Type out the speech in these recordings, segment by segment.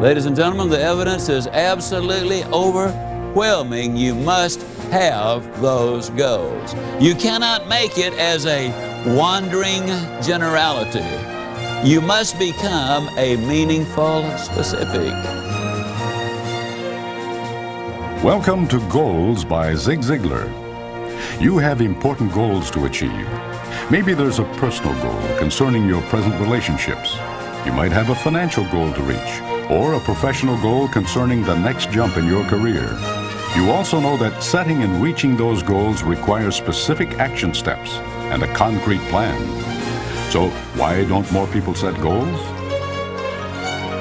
Ladies and gentlemen, the evidence is absolutely overwhelming. You must have those goals. You cannot make it as a wandering generality. You must become a meaningful specific. Welcome to Goals by Zig Ziglar. You have important goals to achieve. Maybe there's a personal goal concerning your present relationships. You might have a financial goal to reach, or a professional goal concerning the next jump in your career. You also know that setting and reaching those goals requires specific action steps and a concrete plan. So why don't more people set goals?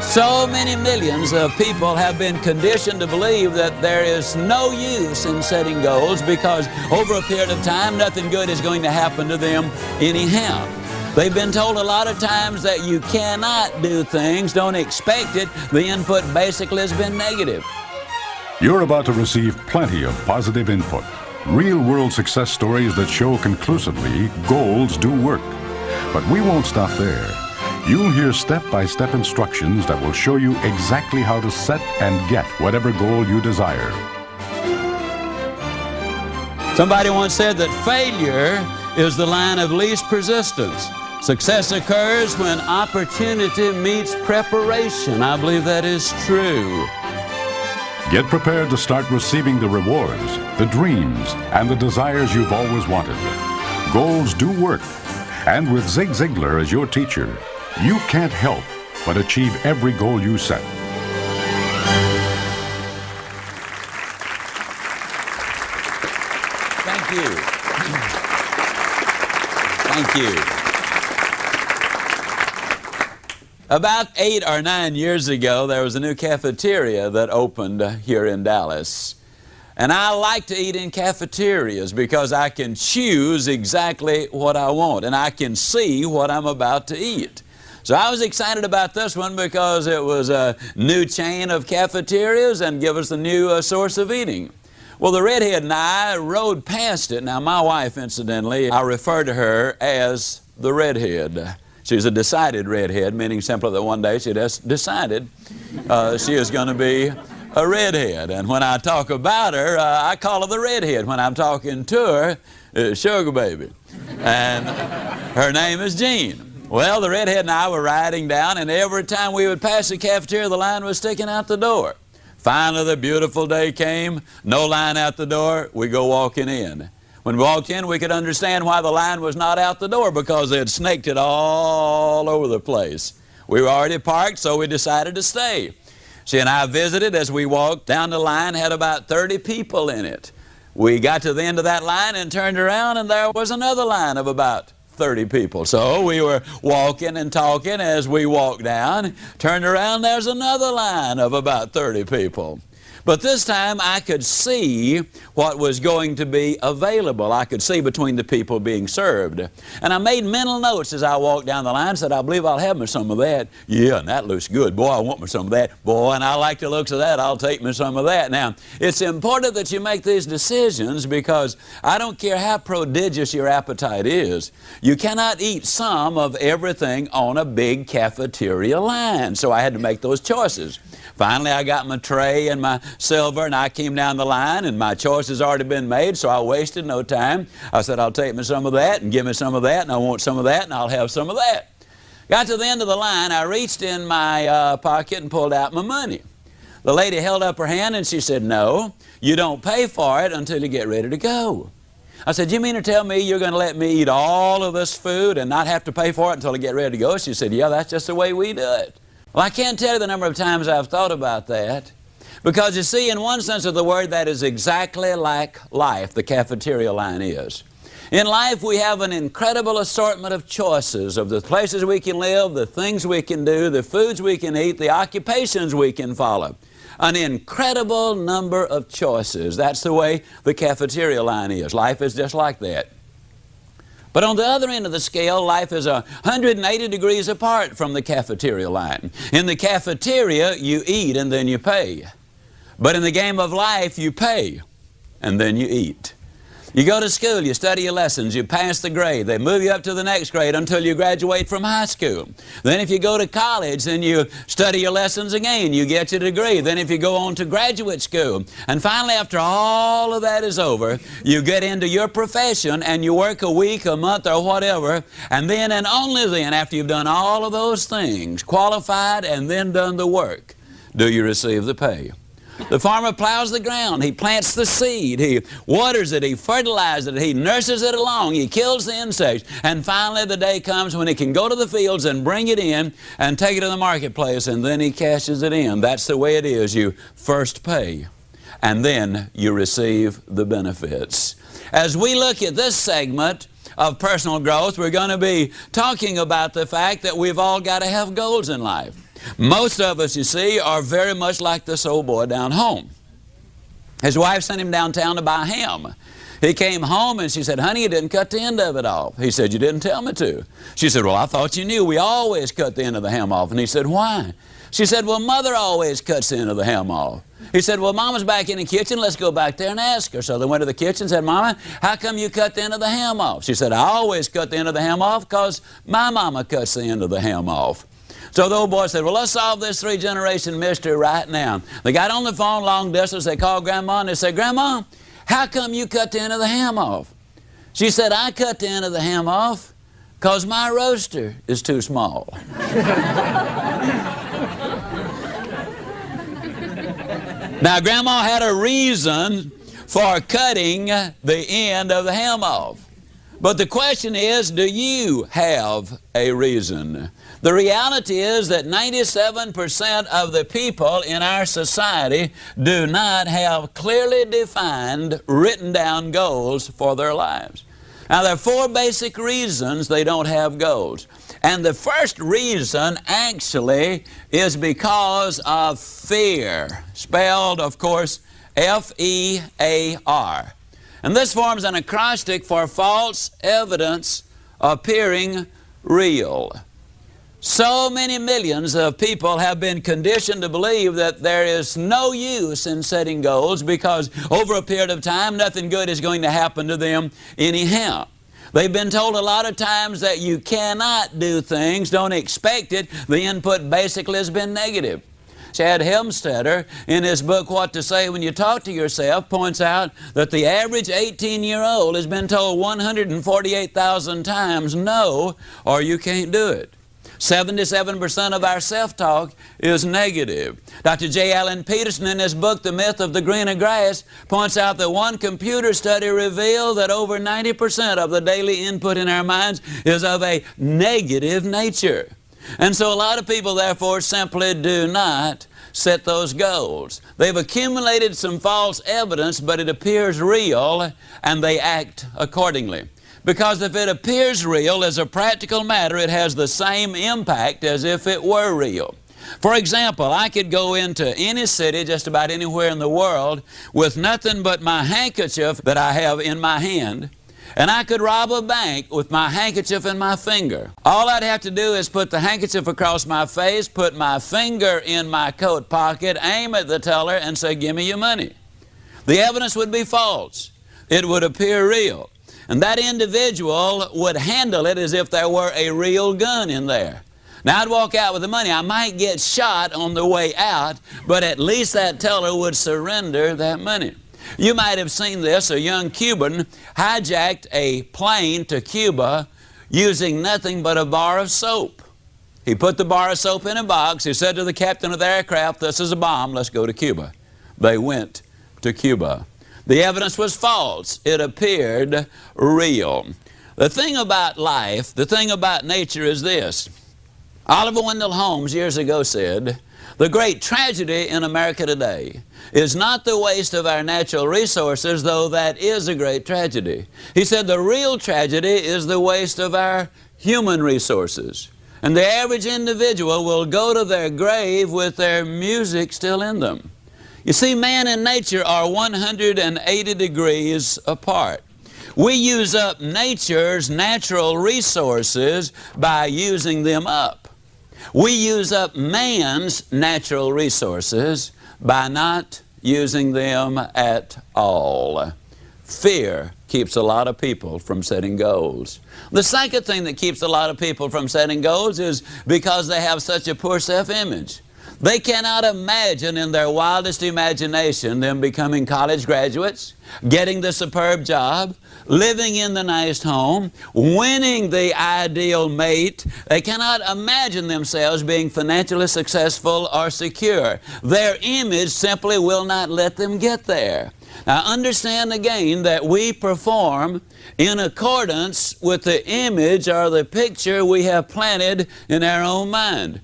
So many millions of people have been conditioned to believe that there is no use in setting goals because over a period of time, nothing good is going to happen to them anyhow. They've been told a lot of times that you cannot do things, don't expect it. The input basically has been negative. You're about to receive plenty of positive input, real-world success stories that show conclusively goals do work. But we won't stop there. You'll hear step-by-step instructions that will show you exactly how to set and get whatever goal you desire. Somebody once said that failure is the line of least resistance. Success occurs when opportunity meets preparation. I believe that is true. Get prepared to start receiving the rewards, the dreams, and the desires you've always wanted. Goals do work. And with Zig Ziglar as your teacher, you can't help but achieve every goal you set. Thank you. Thank you. About 8 or 9 years ago, there was a new cafeteria that opened here in Dallas. And I like to eat in cafeterias because I can choose exactly what I want and I can see what I'm about to eat. So I was excited about this one because it was a new chain of cafeterias and give us a new source of eating. Well, the redhead and I rode past it. Now, my wife, incidentally, I refer to her as the redhead. She's a decided redhead, meaning simply that one day she just decided she is going to be a redhead. And when I talk about her, I call her the redhead. When I'm talking to her, Sugar Baby. And her name is Jean. Well, the redhead and I were riding down, and every time we would pass the cafeteria, the line was sticking out the door. Finally, the beautiful day came, no line out the door, we go walking in. When we walked in, we could understand why the line was not out the door because they had snaked it all over the place. We were already parked, so we decided to stay. She and I visited as we walked down the line, had about 30 people in it. We got to the end of that line and turned around, and there was another line of about 30 people. So we were walking and talking as we walked down, turned around, there's another line of about 30 people. But this time I could see what was going to be available. I could see between the people being served. And I made mental notes as I walked down the line, said, I believe I'll have me some of that. Yeah, and that looks good. Boy, I want me some of that. Boy, and I like the looks of that. I'll take me some of that. Now, it's important that you make these decisions because I don't care how prodigious your appetite is. You cannot eat some of everything on a big cafeteria line. So I had to make those choices. Finally, I got my tray and my silver, and I came down the line, and my choice has already been made, so I wasted no time. I said, I'll take me some of that, and give me some of that, and I want some of that, and I'll have some of that. Got to the end of the line, I reached in my pocket and pulled out my money. The lady held up her hand, and she said, no, you don't pay for it until you get ready to go. I said, you mean to tell me you're going to let me eat all of this food and not have to pay for it until I get ready to go? She said, yeah, that's just the way we do it. Well, I can't tell you the number of times I've thought about that because, you see, in one sense of the word, that is exactly like life, the cafeteria line is. In life, we have an incredible assortment of choices of the places we can live, the things we can do, the foods we can eat, the occupations we can follow. An incredible number of choices. That's the way the cafeteria line is. Life is just like that. But on the other end of the scale, life is 180 degrees apart from the cafeteria line. In the cafeteria, you eat and then you pay. But in the game of life, you pay and then you eat. You go to school, you study your lessons, you pass the grade. They move you up to the next grade until you graduate from high school. Then if you go to college, then you study your lessons again. You get your degree. Then if you go on to graduate school. And finally, after all of that is over, you get into your profession and you work a week, a month, or whatever. And then and only then, after you've done all of those things, qualified and then done the work, do you receive the pay. The farmer plows the ground, he plants the seed, he waters it, he fertilizes it, he nurses it along, he kills the insects, and finally the day comes when he can go to the fields and bring it in and take it to the marketplace, and then he cashes it in. That's the way it is. You first pay, and then you receive the benefits. As we look at this segment of personal growth, we're going to be talking about the fact that we've all got to have goals in life. Most of us, you see, are very much like this old boy down home. His wife sent him downtown to buy ham. He came home and she said, "Honey, you didn't cut the end of it off." He said, "You didn't tell me to." She said, "Well, I thought you knew. We always cut the end of the ham off." And he said, "Why?" She said, "Well, Mother always cuts the end of the ham off." He said, "Well, Mama's back in the kitchen. Let's go back there and ask her." So they went to the kitchen and said, "Mama, how come you cut the end of the ham off?" She said, "I always cut the end of the ham off because my mama cuts the end of the ham off." So the old boy said, "Well, let's solve this three-generation mystery right now." They got on the phone long distance. They called Grandma and they said, "Grandma, how come you cut the end of the ham off?" She said, "I cut the end of the ham off because my roaster is too small." Now, Grandma had a reason for cutting the end of the ham off. But the question is, do you have a reason? The reality is that 97% of the people in our society do not have clearly defined, written down goals for their lives. Now, there are four basic reasons they don't have goals. And the first reason actually is because of fear, spelled, of course, F-E-A-R. And this forms an acrostic for false evidence appearing real. So many millions of people have been conditioned to believe that there is no use in setting goals because over a period of time nothing good is going to happen to them anyhow. They've been told a lot of times that you cannot do things, don't expect it. The input basically has been negative. Chad Helmstetter, in his book, What to Say When You Talk to Yourself, points out that the average 18-year-old has been told 148,000 times no, or you can't do it. 77% of our self-talk is negative. Dr. J. Allen Peterson, in his book, The Myth of the Greener Grass, points out that one computer study revealed that over 90% of the daily input in our minds is of a negative nature. And so a lot of people, therefore, simply do not set those goals. They've accumulated some false evidence, but it appears real, and they act accordingly. Because if it appears real, as a practical matter, it has the same impact as if it were real. For example, I could go into any city, just about anywhere in the world, with nothing but my handkerchief that I have in my hand, and I could rob a bank with my handkerchief in my finger. All I'd have to do is put the handkerchief across my face, put my finger in my coat pocket, aim at the teller, and say, "Give me your money." The evidence would be false. It would appear real. And that individual would handle it as if there were a real gun in there. Now, I'd walk out with the money. I might get shot on the way out, but at least that teller would surrender that money. You might have seen this. A young Cuban hijacked a plane to Cuba using nothing but a bar of soap. He put the bar of soap in a box. He said to the captain of the aircraft, "This is a bomb. Let's go to Cuba." They went to Cuba. The evidence was false. It appeared real. The thing about life, the thing about nature is this. Oliver Wendell Holmes years ago said, "The great tragedy in America today is not the waste of our natural resources, though that is a great tragedy." He said the real tragedy is the waste of our human resources. And the average individual will go to their grave with their music still in them. You see, man and nature are 180 degrees apart. We use up nature's natural resources by using them up. We use up man's natural resources by not using them at all. Fear keeps a lot of people from setting goals. The second thing that keeps a lot of people from setting goals is because they have such a poor self-image. They cannot imagine in their wildest imagination them becoming college graduates, getting the superb job, living in the nice home, winning the ideal mate. They cannot imagine themselves being financially successful or secure. Their image simply will not let them get there. Now understand again that we perform in accordance with the image or the picture we have planted in our own mind.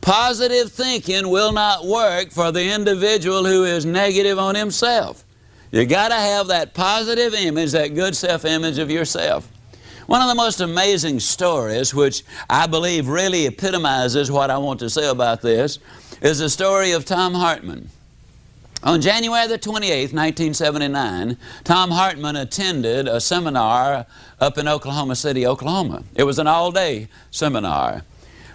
Positive thinking will not work for the individual who is negative on himself. You got to have that positive image, that good self-image of yourself. One of the most amazing stories, which I believe really epitomizes what I want to say about this, is the story of Tom Hartman. On January the 28th, 1979, Tom Hartman attended a seminar up in Oklahoma City, Oklahoma. It was an all-day seminar.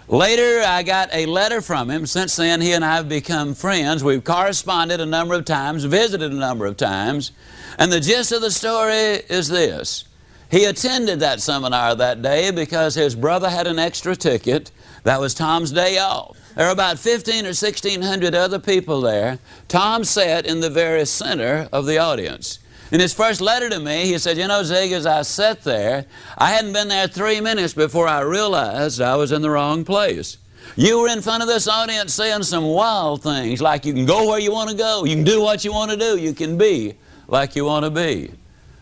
Later, I got a letter from him. Since then, he and I have become friends. We've corresponded a number of times, visited a number of times. And the gist of the story is this. He attended that seminar that day because his brother had an extra ticket. That was Tom's day off. There were about 1,500 or 1,600 other people there. Tom sat in the very center of the audience. In his first letter to me, he said, you know, Zig, as I sat there, I hadn't been there 3 minutes before I realized I was in the wrong place. You were in front of this audience saying some wild things, like you can go where you want to go, you can do what you want to do, you can be like you want to be.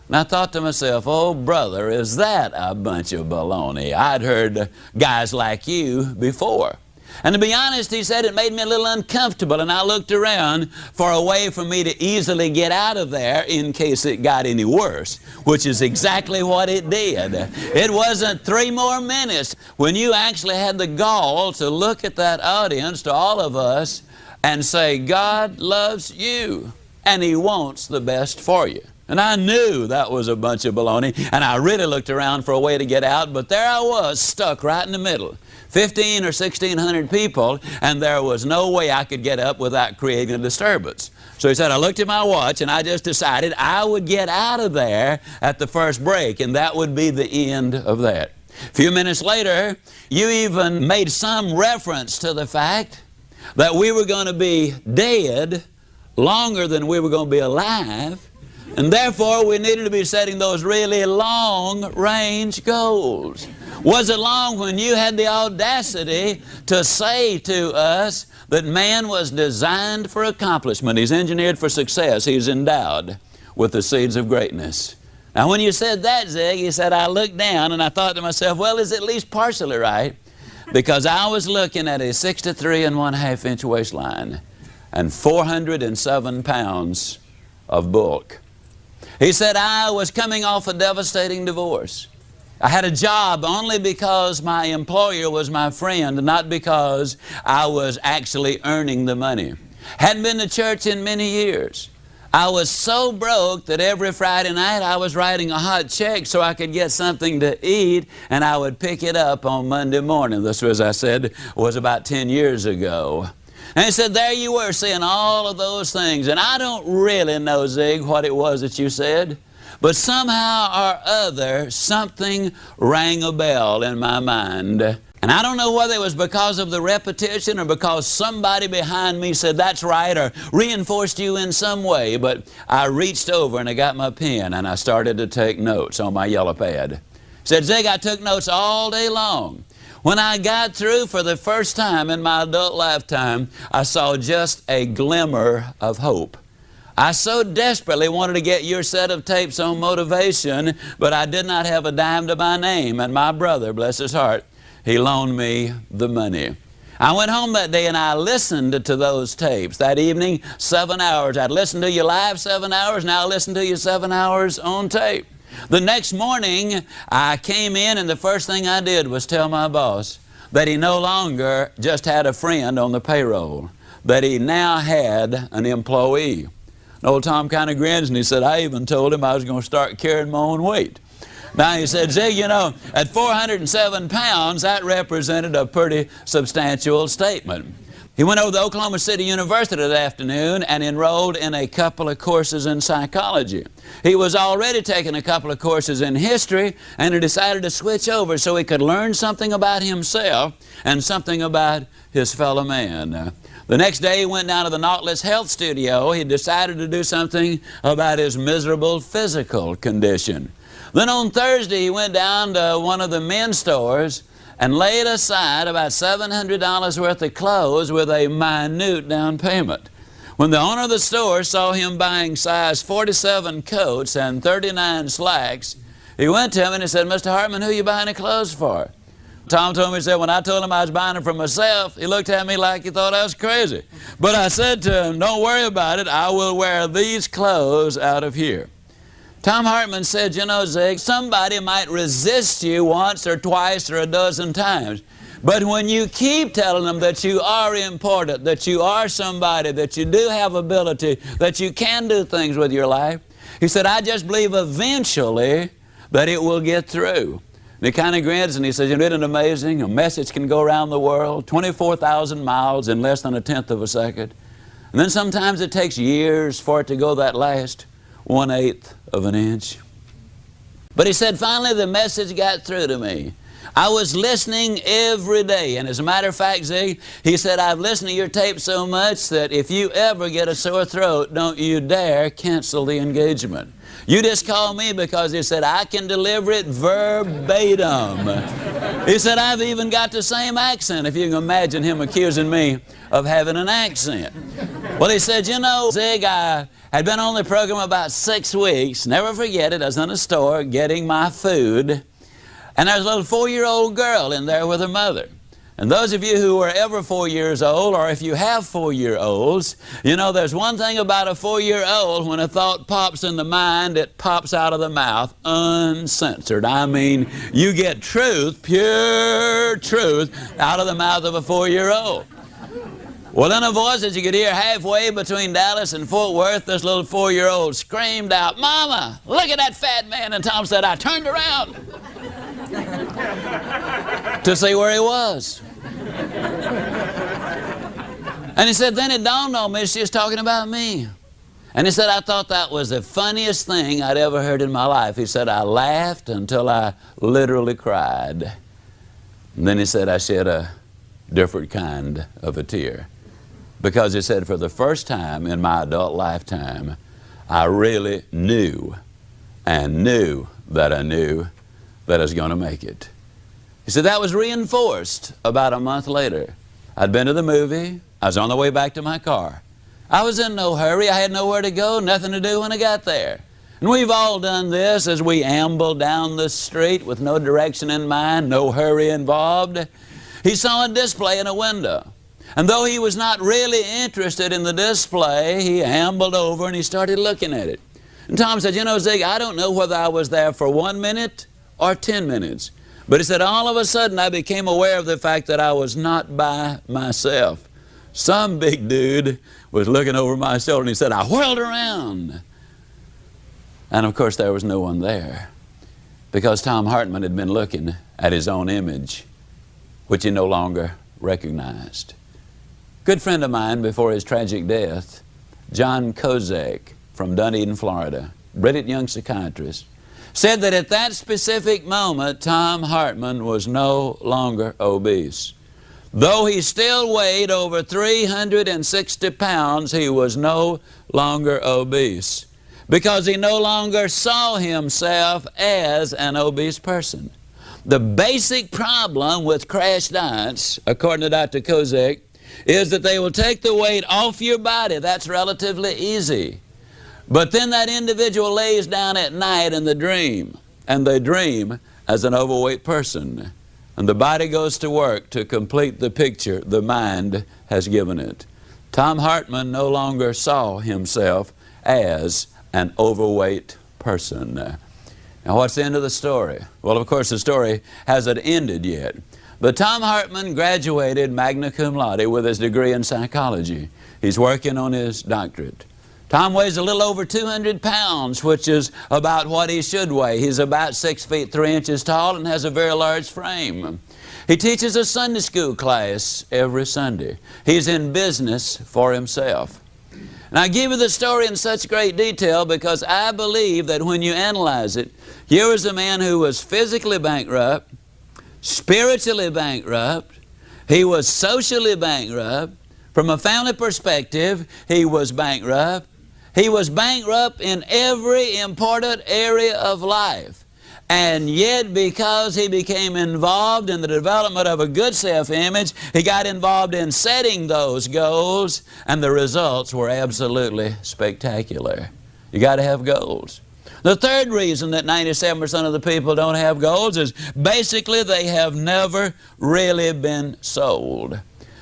And I thought to myself, oh, brother, is that a bunch of baloney? I'd heard guys like you before. And to be honest, he said, it made me a little uncomfortable, and I looked around for a way for me to easily get out of there in case it got any worse, which is exactly what it did. It wasn't 3 more minutes when you actually had the gall to look at that audience, to all of us, and say, God loves you, and He wants the best for you. And I knew that was a bunch of baloney, and I really looked around for a way to get out, but there I was, stuck right in the middle. 1,500 or 1,600 people, and there was no way I could get up without creating a disturbance. So he said, I looked at my watch, and I just decided I would get out of there at the first break, and that would be the end of that. A few minutes later, you even made some reference to the fact that we were going to be dead longer than we were going to be alive, and therefore we needed to be setting those really long-range goals. Was it long when you had the audacity to say to us that man was designed for accomplishment? He's engineered for success. He's endowed with the seeds of greatness. Now when you said that, Zig, he said, I looked down and I thought to myself, well, it's at least partially right, because I was looking at a 63 1/2 inch waistline and 407 pounds of bulk. He said, I was coming off a devastating divorce. I had a job only because my employer was my friend, not because I was actually earning the money. Hadn't been to church in many years. I was so broke that every Friday night I was writing a hot check so I could get something to eat, and I would pick it up on Monday morning. This, as I said, was about 10 years ago. And he said, there you were saying all of those things. And I don't really know, Zig, what it was that you said. But somehow or other, something rang a bell in my mind. And I don't know whether it was because of the repetition or because somebody behind me said, that's right, or reinforced you in some way. But I reached over and I got my pen and I started to take notes on my yellow pad. He said, Zig, I took notes all day long. When I got through for the first time in my adult lifetime, I saw just a glimmer of hope. I so desperately wanted to get your set of tapes on motivation, but I did not have a dime to my name. And my brother, bless his heart, he loaned me the money. I went home that day and I listened to those tapes. That evening, 7 hours. I'd listen to you live 7 hours, now I listen to you 7 hours on tape. The next morning, I came in and the first thing I did was tell my boss that he no longer just had a friend on the payroll, that he now had an employee. And old Tom kind of grins and he said, I even told him I was going to start carrying my own weight. Now he said, Zig, you know, at 407 pounds, that represented a pretty substantial statement. He went over to Oklahoma City University that afternoon and enrolled in a couple of courses in psychology. He was already taking a couple of courses in history, and he decided to switch over so he could learn something about himself and something about his fellow man. The next day he went down to the Nautilus Health Studio. He decided to do something about his miserable physical condition. Then on Thursday he went down to one of the men's stores and laid aside about $700 worth of clothes with a minute down payment. When the owner of the store saw him buying size 47 coats and 39 slacks, he went to him and he said, "Mr. Hartman, who are you buying the clothes for?" Tom told me, he said, when I told him I was buying them for myself, he looked at me like he thought I was crazy. But I said to him, "Don't worry about it. I will wear these clothes out of here." Tom Hartman said, "You know, Zig, somebody might resist you once or twice or a dozen times. But when you keep telling them that you are important, that you are somebody, that you do have ability, that you can do things with your life," he said, "I just believe eventually that it will get through." And he kind of grins and he says, "Isn't it amazing? A message can go around the world, 24,000 miles in less than a tenth of a second. And then sometimes it takes years for it to go that last 1/8 of an inch." But he said, "Finally the message got through to me. I was listening every day. And as a matter of fact, Zig," he said, "I've listened to your tape so much that if you ever get a sore throat, don't you dare cancel the engagement. You just call me," because he said, "I can deliver it verbatim." He said, "I've even got the same accent," if you can imagine him accusing me of having an accent. Well, he said, "You know, Zig, I had been on the program about 6 weeks. Never forget it. I was in a store getting my food, and there was a little 4-year-old girl in there with her mother. And those of you who are ever 4 years old, or if you have 4-year-olds, you know there's one thing about a 4-year-old: when a thought pops in the mind, it pops out of the mouth uncensored. I mean, you get truth, pure truth, out of the mouth of a 4-year-old. Well, in a voice that you could hear halfway between Dallas and Fort Worth, this little 4-year-old screamed out, "Mama, look at that fat man." And Tom said, "I turned around to see where he was." And he said, then it dawned on me she was talking about me. And he said, "I thought that was the funniest thing I'd ever heard in my life." He said, "I laughed until I literally cried." And then he said, "I shed a different kind of a tear." Because he said, "For the first time in my adult lifetime, I really knew and knew that I knew that I was going to make it." He said, "That was reinforced about a month later. I'd been to the movie. I was on the way back to my car. I was in no hurry. I had nowhere to go, nothing to do when I got there. And we've all done this as we amble down the street with no direction in mind, no hurry involved. He saw a display in a window. And though he was not really interested in the display, he ambled over and he started looking at it. And Tom said, "You know, Zig, I don't know whether I was there for 1 minute or 10 minutes. But he said, all of a sudden I became aware of the fact that I was not by myself. Some big dude was looking over my shoulder," and he said, "I whirled around." And of course there was no one there, because Tom Hartman had been looking at his own image, which he no longer recognized. Good friend of mine before his tragic death, John Kozak from Dunedin, Florida, brilliant young psychiatrist, said that at that specific moment, Tom Hartman was no longer obese. Though he still weighed over 360 pounds, he was no longer obese, because he no longer saw himself as an obese person. The basic problem with crash diets, according to Dr. Kozak, is that they will take the weight off your body. That's relatively easy. But then that individual lays down at night in the dream, and they dream as an overweight person. And the body goes to work to complete the picture the mind has given it. Tom Hartman no longer saw himself as an overweight person. Now, what's the end of the story? Well, of course, the story hasn't ended yet. But Tom Hartman graduated magna cum laude with his degree in psychology. He's working on his doctorate. Tom weighs a little over 200 pounds, which is about what he should weigh. He's about 6 feet 3 inches tall and has a very large frame. He teaches a Sunday school class every Sunday. He's in business for himself. And I give you the story in such great detail because I believe that when you analyze it, here was a man who was physically bankrupt, spiritually bankrupt, he was socially bankrupt. From a family perspective, he was bankrupt. He was bankrupt in every important area of life. And yet, because he became involved in the development of a good self-image, he got involved in setting those goals, and the results were absolutely spectacular. You got to have goals. The third reason that 97% of the people don't have goals is basically they have never really been sold.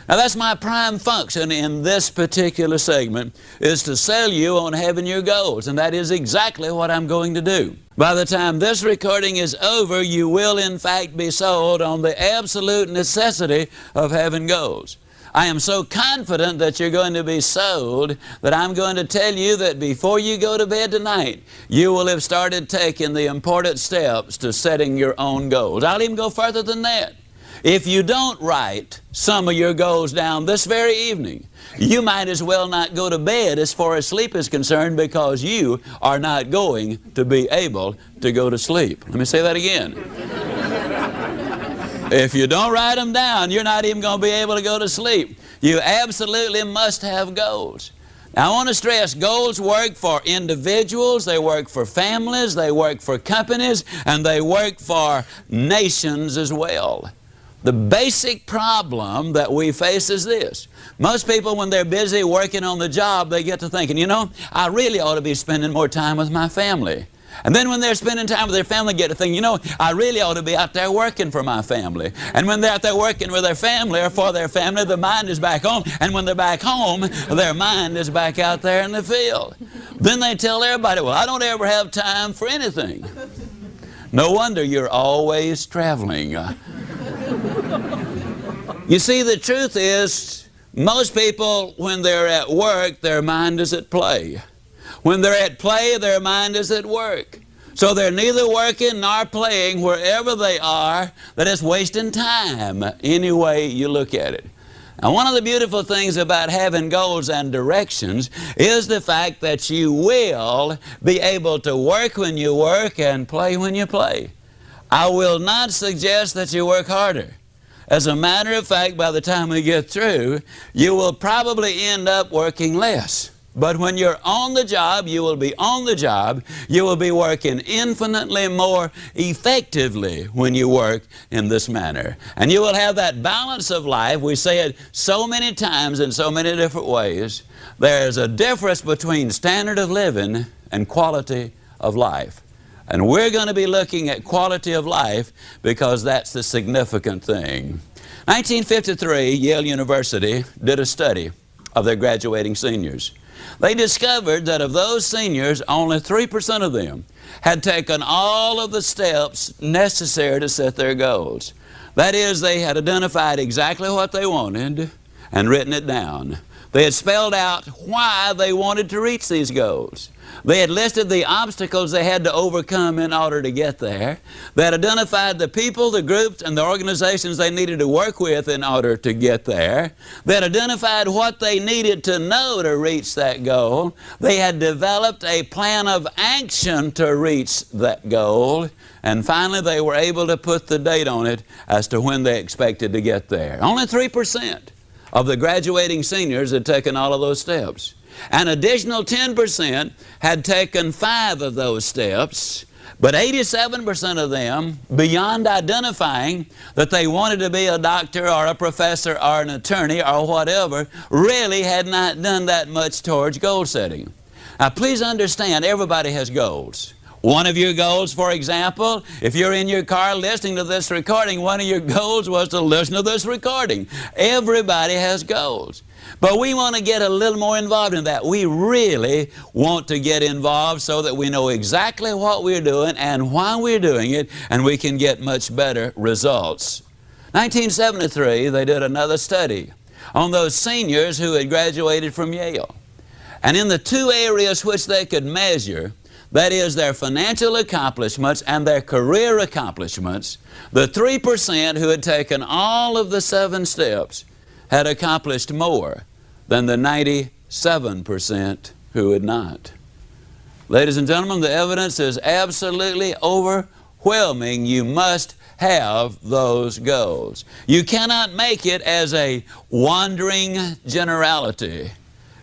Now that's my prime function in this particular segment, is to sell you on having your goals, and that is exactly what I'm going to do. By the time this recording is over, you will in fact be sold on the absolute necessity of having goals. I am so confident that you're going to be sold that I'm going to tell you that before you go to bed tonight, you will have started taking the important steps to setting your own goals. I'll even go further than that. If you don't write some of your goals down this very evening, you might as well not go to bed as far as sleep is concerned, because you are not going to be able to go to sleep. Let me say that again. If you don't write them down, you're not even going to be able to go to sleep. You absolutely must have goals. Now, I want to stress, goals work for individuals, they work for families, they work for companies, and they work for nations as well. The basic problem that we face is this. Most people, when they're busy working on the job, they get to thinking, you know, I really ought to be spending more time with my family. And then when they're spending time with their family, get to think, you know, I really ought to be out there working for my family. And when they're out there working with their family or for their family, the mind is back home. And when they're back home, their mind is back out there in the field. Then they tell everybody, well, I don't ever have time for anything. No wonder you're always traveling. You see, the truth is, most people, when they're at work, their mind is at play. When they're at play, their mind is at work. So they're neither working nor playing wherever they are. That is wasting time, any way you look at it. Now, one of the beautiful things about having goals and directions is the fact that you will be able to work when you work and play when you play. I will not suggest that you work harder. As a matter of fact, by the time we get through, you will probably end up working less. But when you're on the job, you will be on the job. You will be working infinitely more effectively when you work in this manner. And you will have that balance of life. We say it so many times in so many different ways. There's a difference between standard of living and quality of life. And we're going to be looking at quality of life because that's the significant thing. 1953, Yale University did a study of their graduating seniors. They discovered that of those seniors, only 3% of them had taken all of the steps necessary to set their goals. That is, they had identified exactly what they wanted and written it down. They had spelled out why they wanted to reach these goals. They had listed the obstacles they had to overcome in order to get there. They had identified the people, the groups, and the organizations they needed to work with in order to get there. They had identified what they needed to know to reach that goal. They had developed a plan of action to reach that goal. And finally, they were able to put the date on it as to when they expected to get there. Only 3% of the graduating seniors had taken all of those steps. An additional 10% had taken 5 of those steps, but 87% of them, beyond identifying that they wanted to be a doctor or a professor or an attorney or whatever, really had not done that much towards goal setting. Now, please understand, everybody has goals. One of your goals, for example, if you're in your car listening to this recording, one of your goals was to listen to this recording. Everybody has goals. But we want to get a little more involved in that. We really want to get involved so that we know exactly what we're doing and why we're doing it, and we can get much better results. 1973, they did another study on those seniors who had graduated from Yale. And in the 2 areas which they could measure, that is their financial accomplishments and their career accomplishments, the 3% who had taken all of the 7 steps had accomplished more than the 97% who had not. Ladies and gentlemen, the evidence is absolutely overwhelming. You must have those goals. You cannot make it as a wandering generality.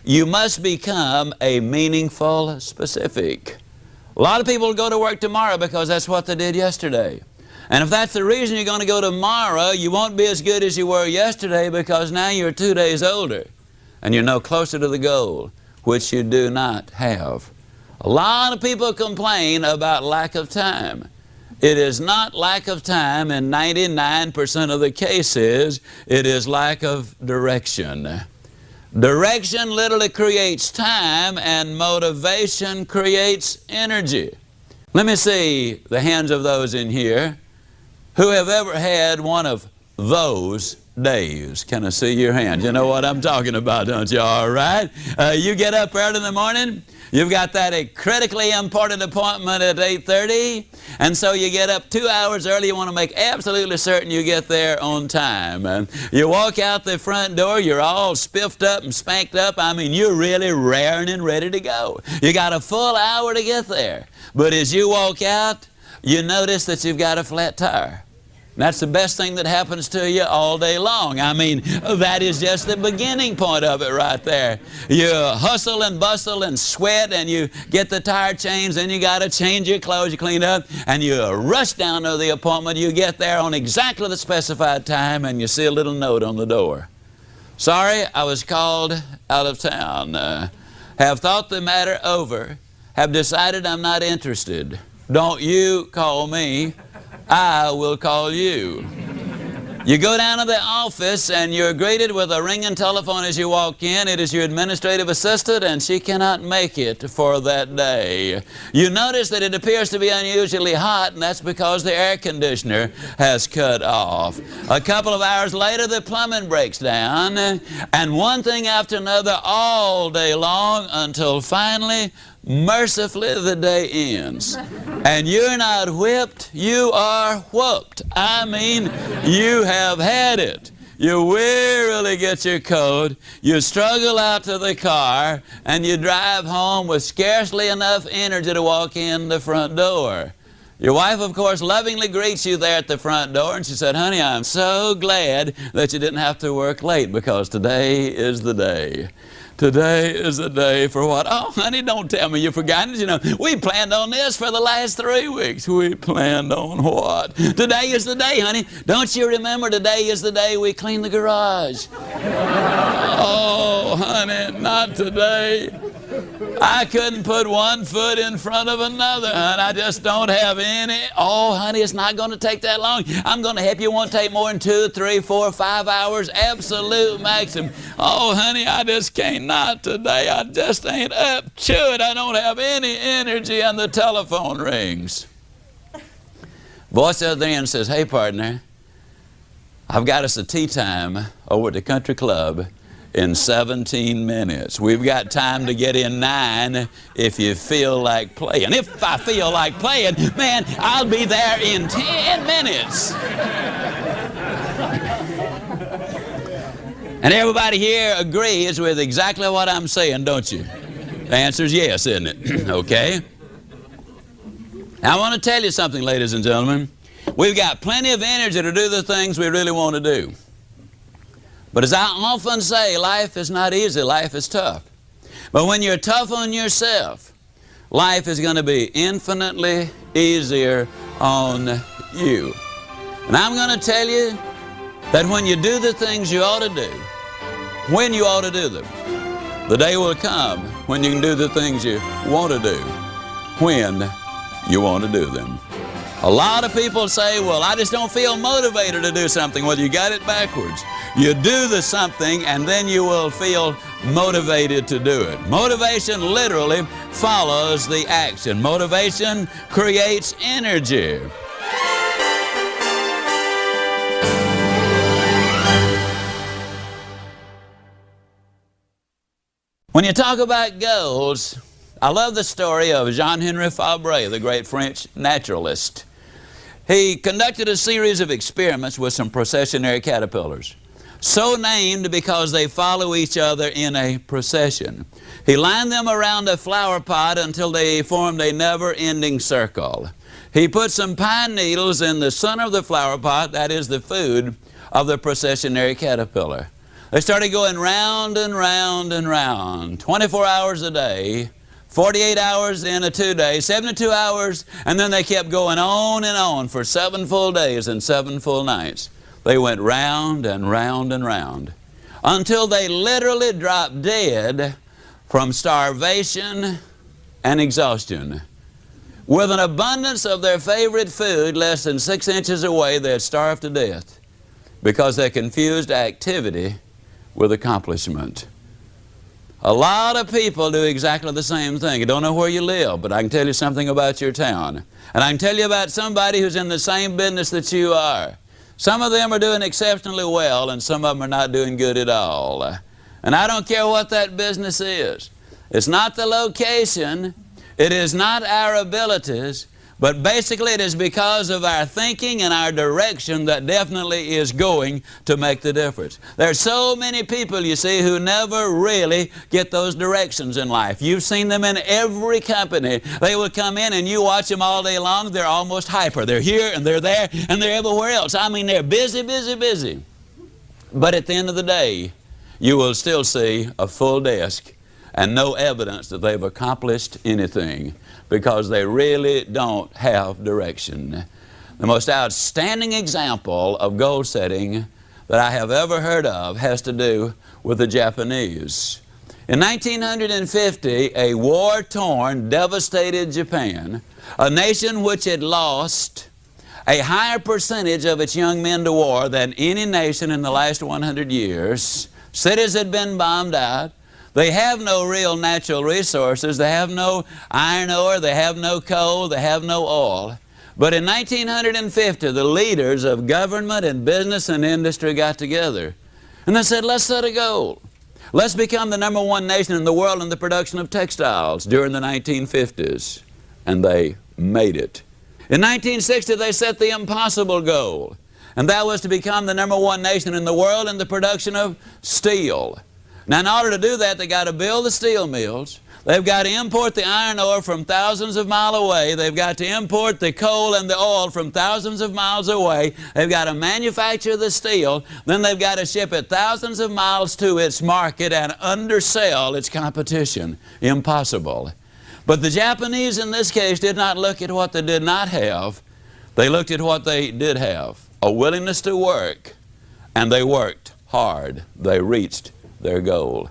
You must become a meaningful specific. A lot of people go to work tomorrow because that's what they did yesterday. And if that's the reason you're going to go tomorrow, you won't be as good as you were yesterday because now you're 2 days older and you're no closer to the goal, which you do not have. A lot of people complain about lack of time. It is not lack of time in 99% of the cases. It is lack of direction. Direction literally creates time, and motivation creates energy. Let me see the hands of those in here who have ever had one of those days. Can I see your hand? You know what I'm talking about, don't you? All right. You get up early in the morning. You've got that critically important appointment at 8:30, and so you get up 2 hours early. You want to make absolutely certain you get there on time. And you walk out the front door, you're all spiffed up and spanked up. I mean, you're really raring and ready to go. You got a full hour to get there. But as you walk out, you notice that you've got a flat tire. That's the best thing that happens to you all day long. I mean, that is just the beginning point of it right there. You hustle and bustle and sweat, and you get the tire changed, and you got to change your clothes, you clean up, and you rush down to the appointment. You get there on exactly the specified time, and you see a little note on the door. Sorry, I was called out of town. Have thought the matter over. Have decided I'm not interested. Don't you call me. I will call you. You go down to the office and you're greeted with a ringing telephone as you walk in. It is your administrative assistant and she cannot make it for that day. You notice that it appears to be unusually hot, and that's because the air conditioner has cut off. A couple of hours later the plumbing breaks down, and one thing after another all day long until finally, mercifully, the day ends. And you're not whipped, you are whooped. I mean, you have had it. You wearily get your coat, you struggle out to the car, and you drive home with scarcely enough energy to walk in the front door. Your wife, of course, lovingly greets you there at the front door, and she said, "Honey, I'm so glad that you didn't have to work late because today is the day." Today is the day for what? Oh, honey, don't tell me you've forgotten. You know, we planned on this for the last 3 weeks. We planned on what? Today is the day, honey. Don't you remember today is the day we cleaned the garage? Oh, honey, not today. I couldn't put one foot in front of another, and I just don't have any. Oh, honey, it's not going to take that long. I'm going to help you. It won't take more than 2, 3, 4, 5 hours, absolute maximum. Oh, honey, I just can't. Not today. I just ain't up to it. I don't have any energy, and the telephone rings. Voice at the end says, "Hey, partner, I've got us a tea time over at the country club in 17 minutes. We've got time to get in 9 if you feel like playing." If I feel like playing, man, I'll be there in 10 minutes. And everybody here agrees with exactly what I'm saying, don't you? The answer is yes, isn't it? Okay. Now, I want to tell you something, ladies and gentlemen. We've got plenty of energy to do the things we really want to do. But as I often say, life is not easy, life is tough. But when you're tough on yourself, life is going to be infinitely easier on you. And I'm going to tell you that when you do the things you ought to do, when you ought to do them, the day will come when you can do the things you want to do, when you want to do them. A lot of people say, "Well, I just don't feel motivated to do something." Well, you got it backwards. You do the something and then you will feel motivated to do it. Motivation literally follows the action. Motivation creates energy. When you talk about goals, I love the story of Jean-Henri Fabre, the great French naturalist. He conducted a series of experiments with some processionary caterpillars, so named because they follow each other in a procession. He lined them around a flower pot until they formed a never-ending circle. He put some pine needles in the center of the flower pot, that is the food of the processionary caterpillar. They started going round and round and round, 24 hours a day, 48 hours in a 2 days, 72 hours, and then they kept going on and on for 7 full days and 7 full nights. They went round and round and round until they literally dropped dead from starvation and exhaustion. With an abundance of their favorite food less than 6 inches away, they had starved to death because they confused activity with accomplishment. A lot of people do exactly the same thing. You don't know where you live, but I can tell you something about your town. And I can tell you about somebody who's in the same business that you are. Some of them are doing exceptionally well, and some of them are not doing good at all. And I don't care what that business is. It's not the location. It is not our abilities. But basically it is because of our thinking and our direction that definitely is going to make the difference. There are so many people, you see, who never really get those directions in life. You've seen them in every company. They will come in and you watch them all day long. They're almost hyper. They're here and they're there and they're everywhere else. I mean, they're busy, busy, busy. But at the end of the day, you will still see a full desk and no evidence that they've accomplished anything, because they really don't have direction. The most outstanding example of goal setting that I have ever heard of has to do with the Japanese. In 1950, a war-torn, devastated Japan, a nation which had lost a higher percentage of its young men to war than any nation in the last 100 years, cities had been bombed out. They have no real natural resources. They have no iron ore. They have no coal. They have no oil. But in 1950, the leaders of government and business and industry got together. And they said, let's set a goal. Let's become the #1 nation in the world in the production of textiles during the 1950s. And they made it. In 1960, they set the impossible goal. And that was to become the #1 nation in the world in the production of steel. Now, in order to do that, they got to build the steel mills. They've got to import the iron ore from thousands of miles away. They've got to import the coal and the oil from thousands of miles away. They've got to manufacture the steel. Then they've got to ship it thousands of miles to its market and undersell its competition. Impossible. But the Japanese in this case did not look at what they did not have. They looked at what they did have. A willingness to work. And they worked hard. They reached their goal.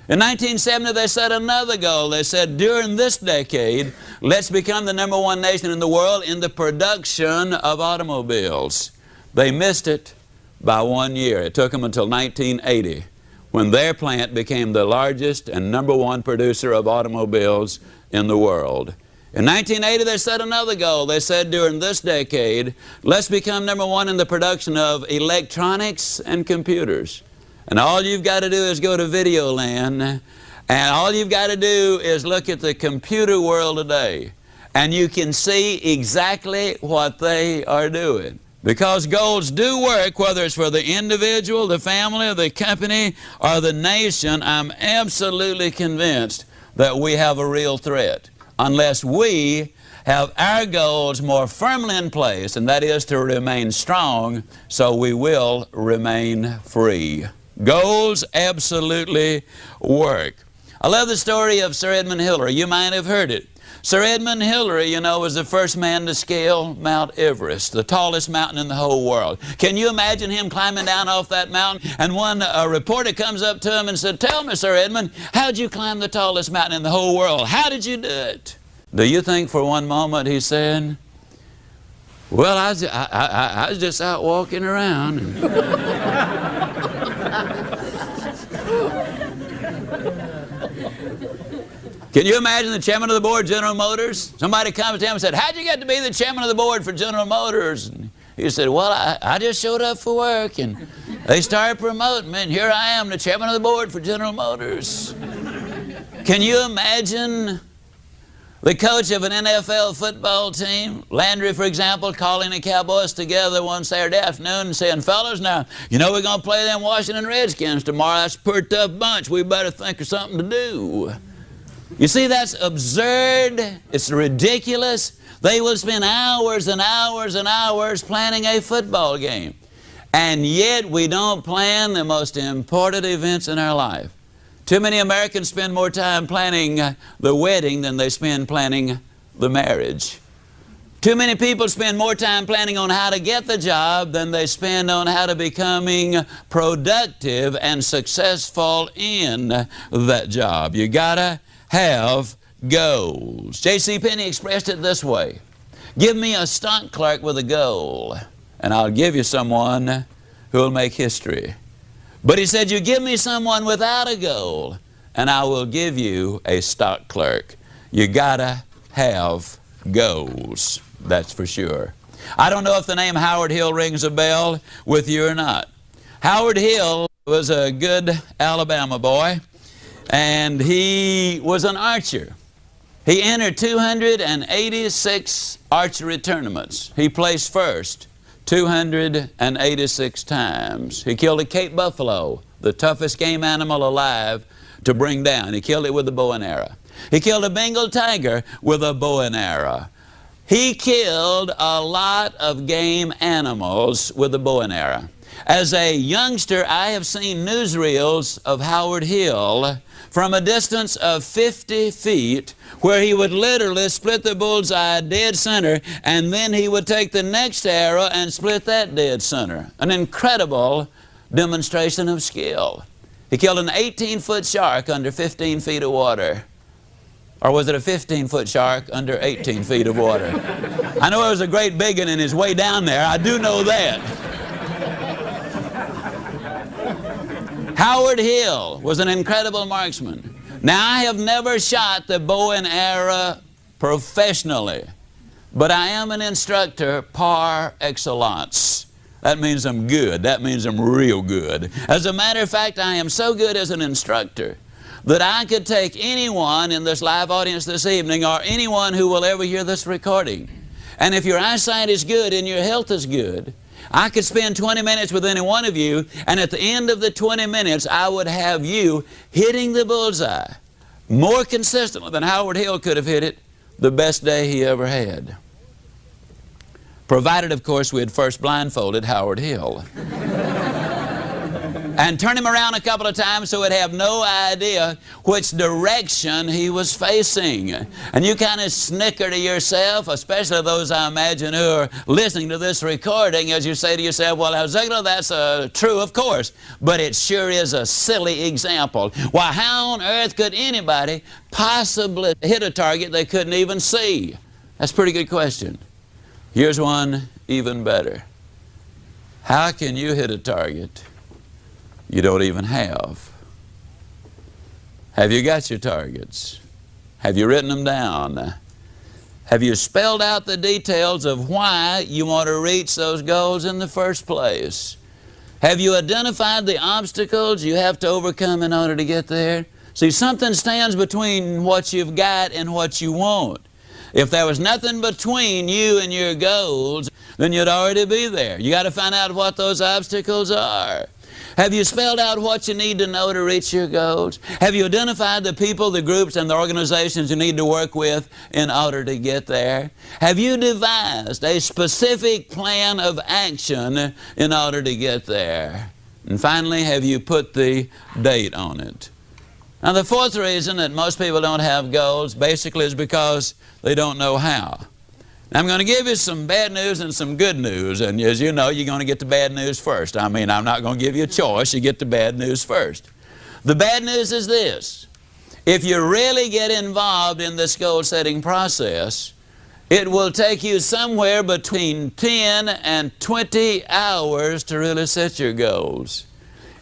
In 1970, they set another goal. They said, during this decade, let's become the #1 nation in the world in the production of automobiles. They missed it by 1 year. It took them until 1980, when their plant became the largest and #1 producer of automobiles in the world. In 1980, they set another goal. They said, during this decade, let's become #1 in the production of electronics and computers. And all you've got to do is go to Videoland, and all you've got to do is look at the computer world today, and you can see exactly what they are doing. Because goals do work, whether it's for the individual, the family, or the company, or the nation. I'm absolutely convinced that we have a real threat unless we have our goals more firmly in place, and that is to remain strong so we will remain free. Goals absolutely work. I love the story of Sir Edmund Hillary. You might have heard it. Sir Edmund Hillary, you know, was the first man to scale Mount Everest, the tallest mountain in the whole world. Can you imagine him climbing down off that mountain? And one reporter comes up to him and said, tell me, Sir Edmund, how'd you climb the tallest mountain in the whole world? How did you do it? Do you think for one moment he said, well, I was just out walking around. Can you imagine the chairman of the board, General Motors? Somebody comes to him and said, how'd you get to be the chairman of the board for General Motors? And he said, well, I just showed up for work, and they started promoting me, and here I am, the chairman of the board for General Motors. Can you imagine The coach of an NFL football team, Landry, for example, calling the Cowboys together one Saturday afternoon and saying, fellas, now, you know we're going to play them Washington Redskins tomorrow. That's a pretty tough bunch. We better think of something to do. You see, that's absurd. It's ridiculous. They will spend hours and hours and hours planning a football game. And yet we don't plan the most important events in our life. Too many Americans spend more time planning the wedding than they spend planning the marriage. Too many people spend more time planning on how to get the job than they spend on how to becoming productive and successful in that job. You gotta have goals. J.C. Penney expressed it this way: give me a stock clerk with a goal, and I'll give you someone who will make history. But he said, you give me someone without a goal, and I will give you a stock clerk. You gotta have goals, that's for sure. I don't know if the name Howard Hill rings a bell with you or not. Howard Hill was a good Alabama boy, and he was an archer. He entered 286 archery tournaments. He placed first 286 times. He killed a Cape buffalo, the toughest game animal alive to bring down. He killed it with a bow and arrow. He killed a Bengal tiger with a bow and arrow. He killed a lot of game animals with a bow and arrow. As a youngster, I have seen newsreels of Howard Hill from a distance of 50 feet, where he would literally split the bullseye dead center, and then he would take the next arrow and split that dead center. An incredible demonstration of skill. He killed an 18-foot shark under 15 feet of water. Or was it a 15-foot shark under 18 feet of water? I know it was a great big one in his way down there. I do know that. Howard Hill was an incredible marksman. Now, I have never shot the bow and arrow professionally, but I am an instructor par excellence. That means I'm good. That means I'm real good. As a matter of fact, I am so good as an instructor that I could take anyone in this live audience this evening, or anyone who will ever hear this recording, and if your eyesight is good and your health is good, I could spend 20 minutes with any one of you, and at the end of the 20 minutes, I would have you hitting the bullseye more consistently than Howard Hill could have hit it the best day he ever had. Provided, of course, we had first blindfolded Howard Hill. And turn him around a couple of times so he'd have no idea which direction he was facing. And you kind of snicker to yourself, especially those I imagine who are listening to this recording, as you say to yourself, well, Ziglar, that's true, of course, but it sure is a silly example. Why, how on earth could anybody possibly hit a target they couldn't even see? That's a pretty good question. Here's one even better. How can you hit a target you don't even have? Have you got your targets? Have you written them down? Have you spelled out the details of why you want to reach those goals in the first place? Have you identified the obstacles you have to overcome in order to get there? See, something stands between what you've got and what you want. If there was nothing between you and your goals, then you'd already be there. You got to find out what those obstacles are. Have you spelled out what you need to know to reach your goals? Have you identified the people, the groups, and the organizations you need to work with in order to get there? Have you devised a specific plan of action in order to get there? And finally, have you put the date on it? Now, the fourth reason that most people don't have goals basically is because they don't know how. Now, I'm going to give you some bad news and some good news, and as you know, you're going to get the bad news first. I mean, I'm not going to give you a choice. You get the bad news first. The bad news is this: if you really get involved in this goal-setting process, it will take you somewhere between 10 and 20 hours to really set your goals.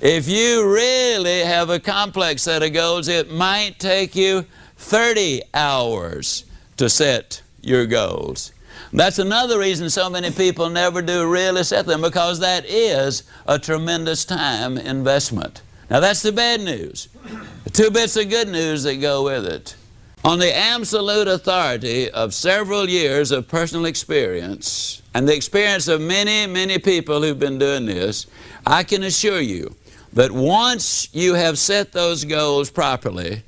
If you really have a complex set of goals, it might take you 30 hours to set your goals. That's another reason so many people never do really set them, because that is a tremendous time investment. Now, that's the bad news. The two bits of good news that go with it. on the absolute authority of several years of personal experience and the experience of many, many people who've been doing this, I can assure you that once you have set those goals properly,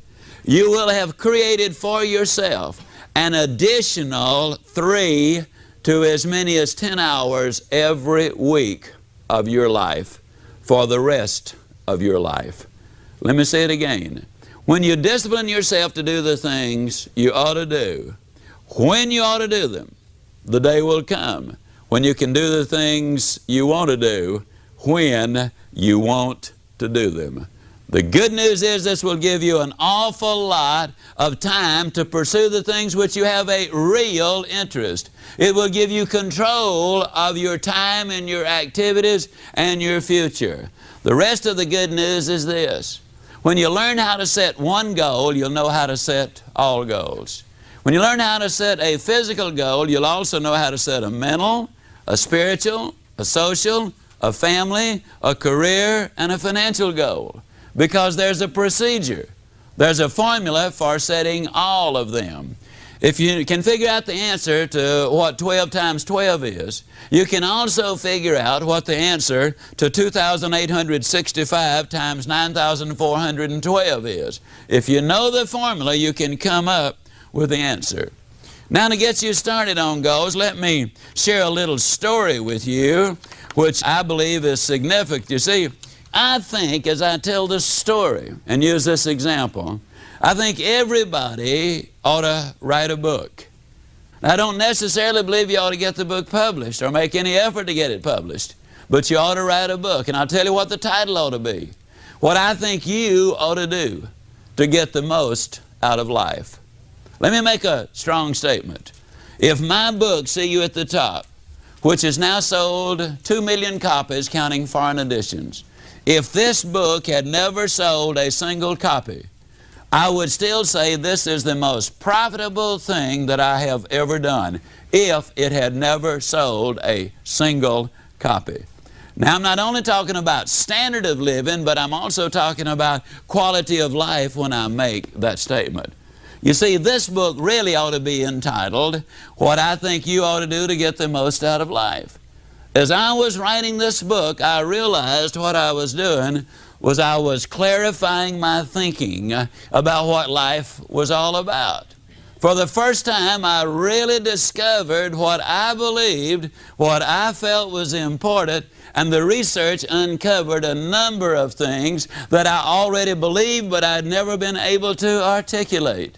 you will have created for yourself an additional 3 to as many as 10 hours every week of your life for the rest of your life. Let me say it again. When you discipline yourself to do the things you ought to do, when you ought to do them, the day will come when you can do the things you want to do when you want to do them. The good news is this will give you an awful lot of time to pursue the things which you have a real interest. It will give you control of your time and your activities and your future. The rest of the good news is this. When you learn how to set one goal, you'll know how to set all goals. When you learn how to set a physical goal, you'll also know how to set a mental, a spiritual, a social, a family, a career, and a financial goal. Because there's a procedure. There's a formula for setting all of them. If you can figure out the answer to what 12 times 12 is, you can also figure out what the answer to 2,865 times 9,412 is. If you know the formula, you can come up with the answer. Now, to get you started on goals, let me share a little story with you, which I believe is significant. You see, I think as I tell this story and use this example, I think everybody ought to write a book. I don't necessarily believe you ought to get the book published or make any effort to get it published, but you ought to write a book. And I'll tell you what the title ought to be. What I think you ought to do to get the most out of life. Let me make a strong statement. If my book, See You at the Top, which has now sold 2 million copies counting foreign editions, if this book had never sold a single copy, I would still say this is the most profitable thing that I have ever done if it had never sold a single copy. Now, I'm not only talking about standard of living, but I'm also talking about quality of life when I make that statement. You see, this book really ought to be entitled, What I Think You Ought to Do to Get the Most Out of Life. As I was writing this book, I realized what I was doing was I was clarifying my thinking about what life was all about. For the first time, I really discovered what I believed, what I felt was important, and the research uncovered a number of things that I already believed, but I'd never been able to articulate.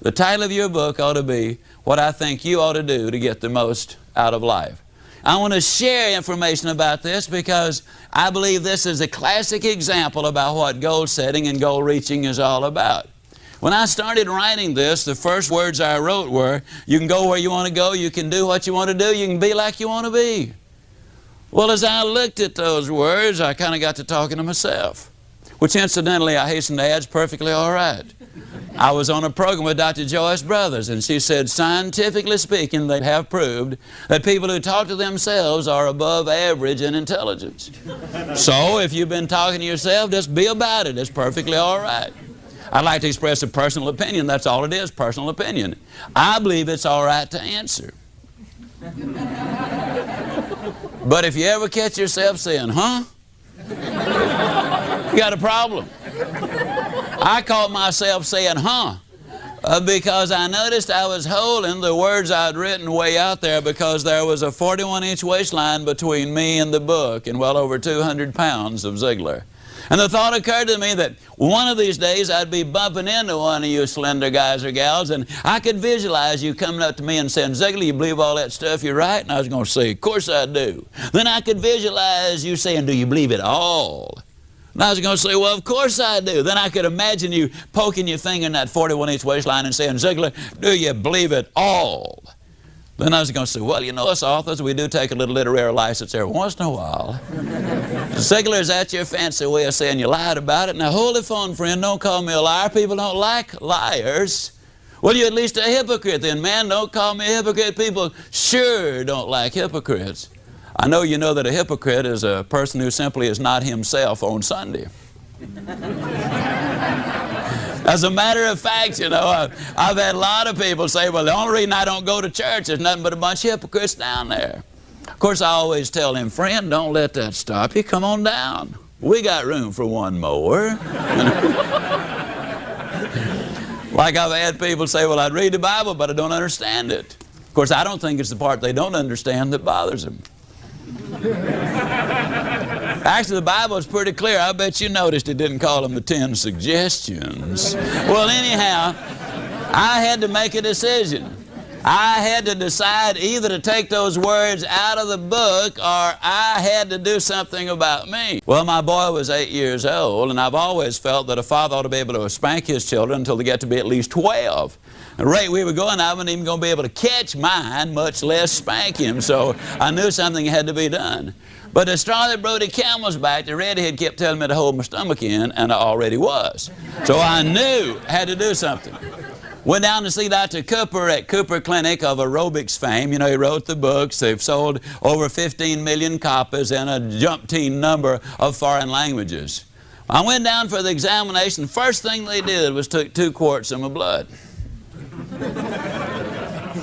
The title of your book ought to be, What I Think You Ought to Do to Get the Most Out of Life. I want to share information about this because I believe this is a classic example about what goal setting and goal reaching is all about. When I started writing this, the first words I wrote were, you can go where you want to go, you can do what you want to do, you can be like you want to be. Well, as I looked at those words, I kind of got to talking to myself, which incidentally, I hasten to add, is perfectly all right. I was on a program with Dr. Joyce Brothers, and she said, scientifically speaking, they have proved that people who talk to themselves are above average in intelligence. So if you've been talking to yourself, just be about it. It's perfectly all right. I'd like to express a personal opinion. That's all it is, personal opinion. I believe it's all right to answer. But if you ever catch yourself saying, huh? You got a problem. I caught myself saying, huh, because I noticed I was holding the words I'd written way out there because there was a 41-inch waistline between me and the book and well over 200 pounds of Ziglar. And the thought occurred to me that one of these days I'd be bumping into one of you slender guys or gals, and I could visualize you coming up to me and saying, Ziglar, you believe all that stuff you write? And I was going to say, of course I do. Then I could visualize you saying, do you believe it all? And I was going to say, well, of course I do. Then I could imagine you poking your finger in that 41-inch waistline and saying, Ziglar, do you believe it all? Then I was going to say, well, you know, us authors, we do take a little literary license every once in a while. Ziglar, is that your fancy way of saying you lied about it? Now, hold the phone, friend. Don't call me a liar. People don't like liars. Well, you're at least a hypocrite then, man. Don't call me a hypocrite. People sure don't like hypocrites. I know you know that a hypocrite is a person who simply is not himself on Sunday. As a matter of fact, you know, I've had a lot of people say, well, the only reason I don't go to church is nothing but a bunch of hypocrites down there. Of course, I always tell them, friend, don't let that stop you. Come on down. We got room for one more. Like I've had people say, well, I'd read the Bible, but I don't understand it. Of course, I don't think it's the part they don't understand that bothers them. Actually, the Bible is pretty clear. I bet you noticed it didn't call them the 10 suggestions. Well, anyhow, I had to make a decision. I had to decide either to take those words out of the book or I had to do something about me. Well, my boy was 8 years old, and I've always felt that a father ought to be able to spank his children until they get to be at least 12. The rate we were going, I wasn't even going to be able to catch mine, much less spank him, so I knew something had to be done. But the straw that broke the camel's back, the redhead kept telling me to hold my stomach in, and I already was. So I knew I had to do something. Went down to see Dr. Cooper at Cooper Clinic of aerobics fame. You know, he wrote the books. They've sold over 15 million copies in a jumpteen number of foreign languages. I went down for the examination. First thing they did was took 2 quarts of my blood.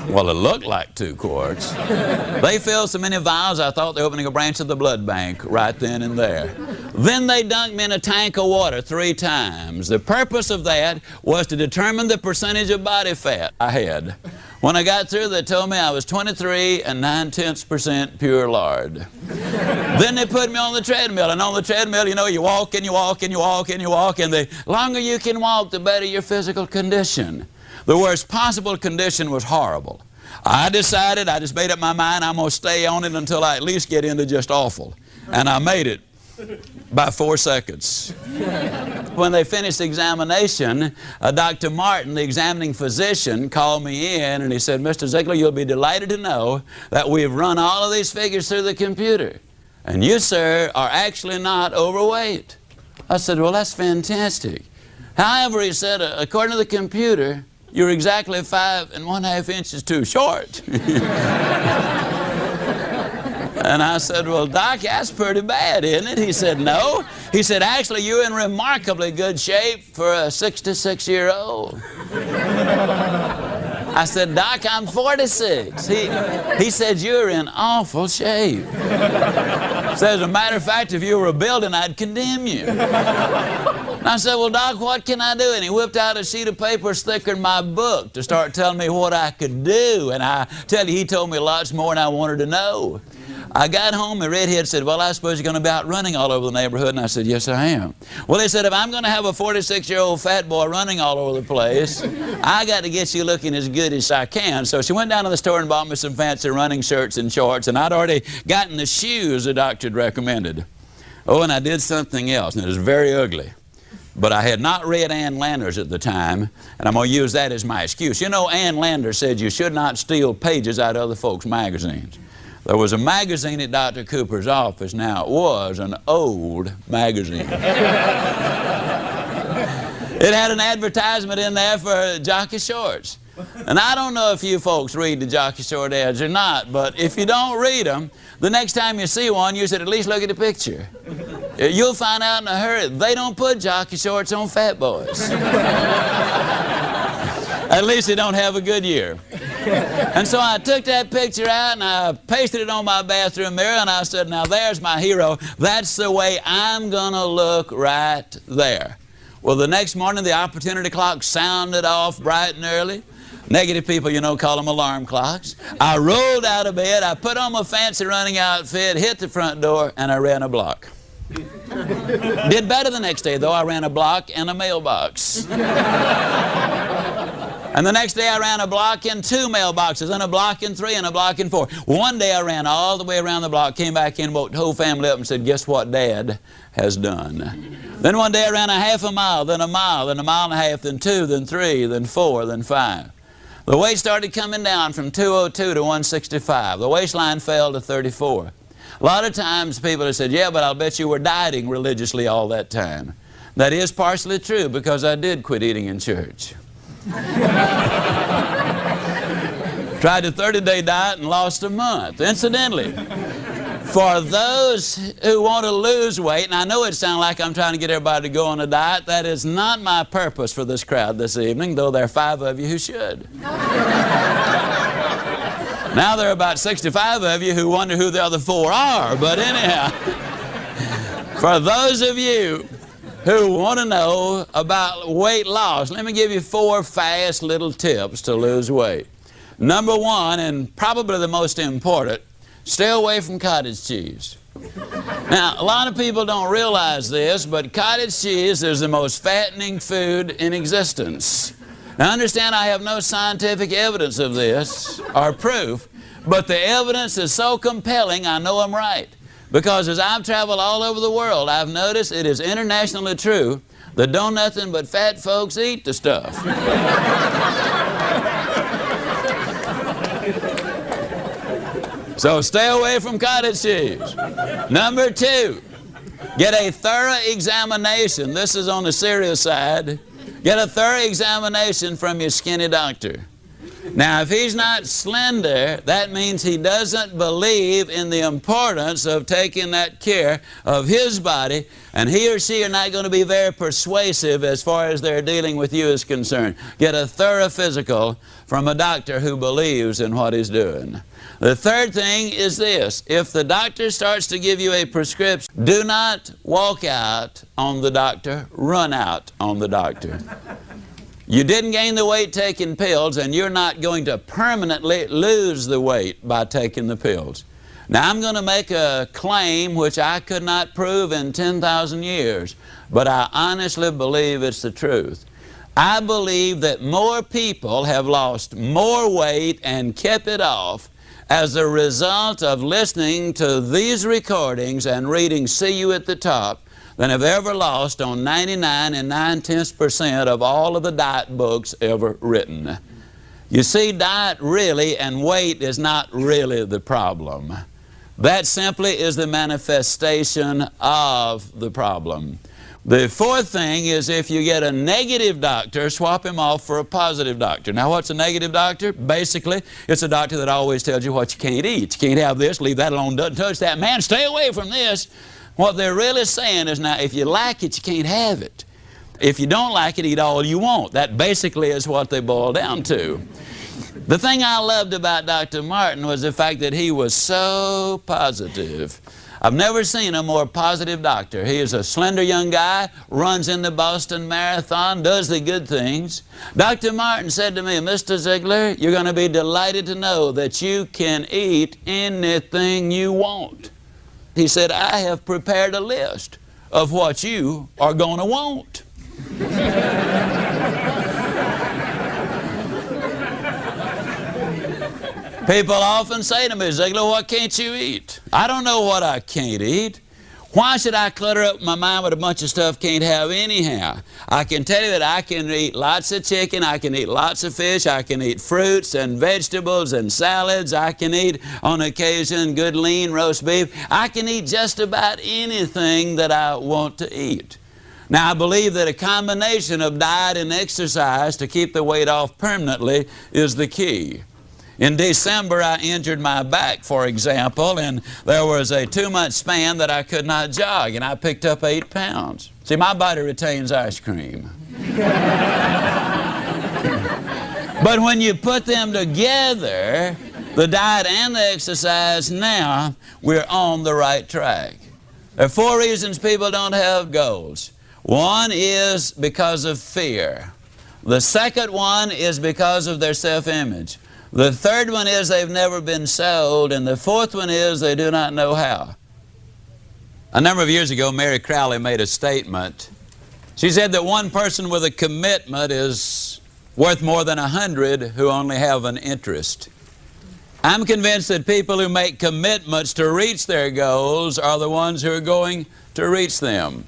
Well, it looked like 2 quarts. They filled so many vials, I thought they were opening a branch of the blood bank right then and there. Then they dunked me in a tank of water 3 times. The purpose of that was to determine the percentage of body fat I had. When I got through, they told me I was 23 9/10% pure lard. Then they put me on the treadmill, and on the treadmill, you know, you walk and you walk and you walk and you walk, and the longer you can walk, the better your physical condition. The worst possible condition was horrible. I decided, I just made up my mind, I'm going to stay on it until I at least get into just awful. And I made it by 4 seconds. When they finished the examination, Dr. Martin, the examining physician, called me in and he said, Mr. Ziglar, you'll be delighted to know that we've run all of these figures through the computer. And you, sir, are actually not overweight. I said, well, that's fantastic. However, he said, according to the computer, you're exactly 5 1/2 inches too short. And I said, well, Doc, that's pretty bad, isn't it? He said, no. He said, actually, you're in remarkably good shape for a 66-year-old. I said, Doc, I'm 46. He said, you're in awful shape. So as a matter of fact, if you were a building, I'd condemn you. And I said, well, Doc, what can I do? And he whipped out a sheet of paper thicker than my book to start telling me what I could do. And I tell you, he told me lots more than I wanted to know. I got home, the redhead said, well, I suppose you're going to be out running all over the neighborhood. And I said, yes, I am. Well, he said, if I'm going to have a 46-year-old fat boy running all over the place, I got to get you looking as good as I can. So she went down to the store and bought me some fancy running shirts and shorts, and I'd already gotten the shoes the doctor had recommended. Oh, and I did something else, and it was very ugly. But I had not read Ann Landers at the time, and I'm going to use that as my excuse. You know, Ann Landers said you should not steal pages out of other folks' magazines. There was a magazine at Dr. Cooper's office. Now, it was an old magazine. It had an advertisement in there for jockey shorts. And I don't know if you folks read the jockey short ads or not, but if you don't read them, the next time you see one, you should at least look at the picture. You'll find out in a hurry, they don't put jockey shorts on fat boys. At least they don't have a good year. And so I took that picture out and I pasted it on my bathroom mirror and I said, now there's my hero. That's the way I'm going to look right there. Well, the next morning the opportunity clock sounded off bright and early. Negative people, you know, call them alarm clocks. I rolled out of bed, I put on my fancy running outfit, hit the front door, and I ran a block. Did better the next day, though. I ran a block and a mailbox. And the next day I ran a block and 2 mailboxes, and a block and 3, and a block and 4. One day I ran all the way around the block, came back in, woke the whole family up and said, guess what Dad has done? Then one day I ran a half a mile, then a mile, then a mile and a half, then 2, then 3, then 4, then 5. The weight started coming down from 202 to 165. The waistline fell to 34. A lot of times people have said, yeah, but I'll bet you were dieting religiously all that time. That is partially true because I did quit eating in church. Tried a 30-day diet and lost a month. Incidentally, For those who want to lose weight, and I know it sounds like I'm trying to get everybody to go on a diet, that is not my purpose for this crowd this evening, though there are 5 of you who should. Now there are about 65 of you who wonder who the other 4 are, but anyhow, for those of you who want to know about weight loss, let me give you 4 fast little tips to lose weight. Number 1, and probably the most important, stay away from cottage cheese. Now, a lot of people don't realize this, but cottage cheese is the most fattening food in existence. Now, understand, I have no scientific evidence of this or proof, but the evidence is so compelling, I know I'm right. Because as I've traveled all over the world, I've noticed it is internationally true that don't nothing but fat folks eat the stuff. So stay away from cottage cheese. Number 2, get a thorough examination. This is on the serious side. Get a thorough examination from your skinny doctor. Now, if he's not slender, that means he doesn't believe in the importance of taking that care of his body, and he or she are not going to be very persuasive as far as their dealing with you is concerned. Get a thorough physical from a doctor who believes in what he's doing. The third thing is this: if the doctor starts to give you a prescription, do not walk out on the doctor, run out on the doctor. You didn't gain the weight taking pills, and you're not going to permanently lose the weight by taking the pills. Now, I'm going to make a claim which I could not prove in 10,000 years, but I honestly believe it's the truth. I believe that more people have lost more weight and kept it off as a result of listening to these recordings and reading See You at the Top than have ever lost on 99 9/10% of all of the diet books ever written. You see, diet really and weight is not really the problem. That simply is the manifestation of the problem. The fourth thing is, if you get a negative doctor, swap him off for a positive doctor. Now, what's a negative doctor? Basically, it's a doctor that always tells you what you can't eat. You can't have this, leave that alone, doesn't touch that. Man, stay away from this. What they're really saying is, now, if you like it, you can't have it. If you don't like it, eat all you want. That basically is what they boil down to. The thing I loved about Dr. Martin was the fact that he was so positive. I've never seen a more positive doctor. He is a slender young guy, runs in the Boston Marathon, does the good things. Dr. Martin said to me, Mr. Ziglar, you're going to be delighted to know that you can eat anything you want. He said, I have prepared a list of what you are going to want. People often say to me, Ziglar, what can't you eat? I don't know what I can't eat. Why should I clutter up my mind with a bunch of stuff can't have anyhow? I can tell you that I can eat lots of chicken, I can eat lots of fish, I can eat fruits and vegetables and salads, I can eat on occasion good lean roast beef. I can eat just about anything that I want to eat. Now, I believe that a combination of diet and exercise to keep the weight off permanently is the key. In December, I injured my back, for example, and there was a 2-month span that I could not jog, and I picked up 8 pounds. See, my body retains ice cream. But when you put them together, the diet and the exercise, now we're on the right track. There are 4 reasons people don't have goals. One is because of fear. The second one is because of their self-image. The third one is they've never been sold, and the fourth one is they do not know how. A number of years ago, Mary Crowley made a statement. She said that one person with a commitment is worth more than 100 who only have an interest. I'm convinced that people who make commitments to reach their goals are the ones who are going to reach them.